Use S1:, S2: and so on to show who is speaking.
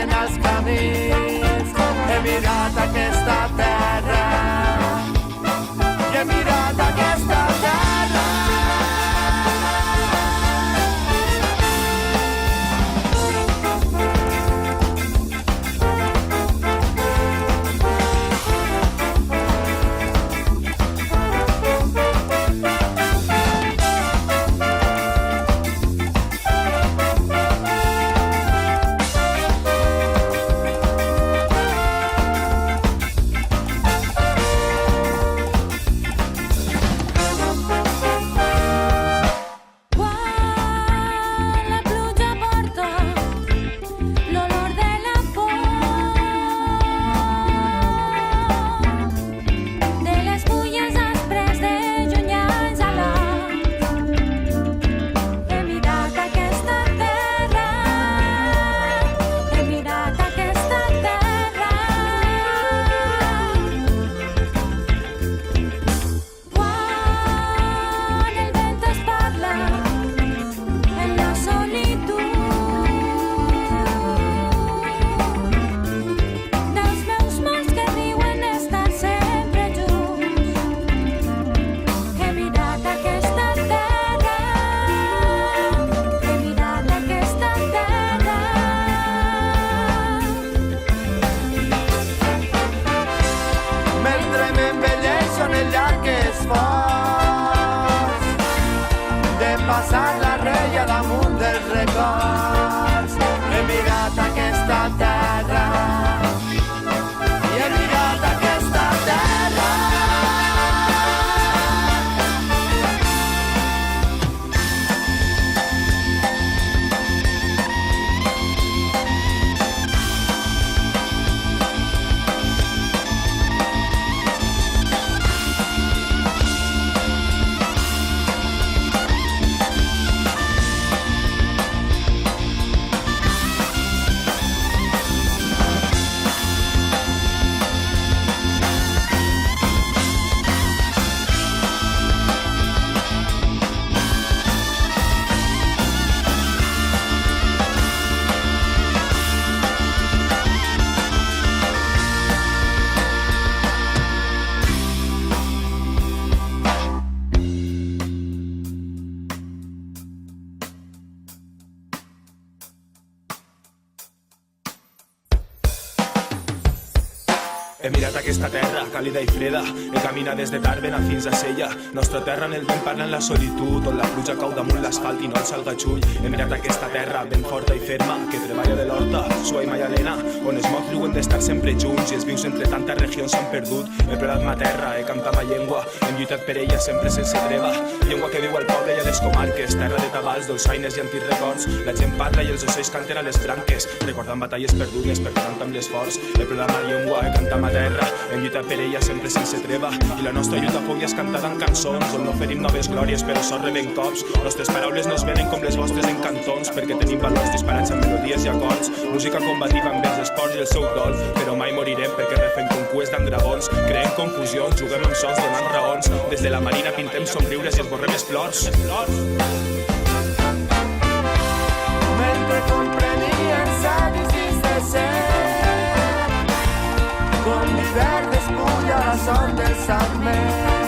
S1: en els camins. He mirat aquesta terra i he mirat aquesta terra. Passar la reia damunt dels records. He mirat aquesta terra i he mirat aquesta terra.
S2: He mirat aquesta terra, càlida i freda. He caminat des de Tàrbena fins a Sella. Nostra terra en el vent parla en la solitud, on la pluja cau damunt l'asfalt i no el salgatxull. He mirat aquesta terra ben forta i ferma, que treballa de l'horta, sua i Maialena, on els mots riuen d'estar sempre junts i els vius entre tantes regions s'han perdut. He plorat ma terra, he cantat ma llengua, hem lluitat per ella sempre sense treva. Llengua que viu al poble i a les comarques, terra de tabals, dolçaines i antics records. La gent parla i els ocells canten a les branques, recordant batalles perdudes per tant amb l'esforç. He plorat ma llengua, he cantat ma terra, hem lluitat per ella sempre sense treva, i la nostra lluita fou i és cantada en cançons on no oferim noves glòries però sort rebem cops. Nostres paraules no es venen com les vostres en cantons, perquè tenim valors disparats amb melodies i acords, música combativa amb els esports i el seu dol, però mai morirem perquè refem concues d'andravons, creem confusions, juguem amb sons donant raons, des de la marina pintem somriures i esborrem els plors.
S1: Mentre comprenien savis de ser, com l'hivern despulla la son del sarment.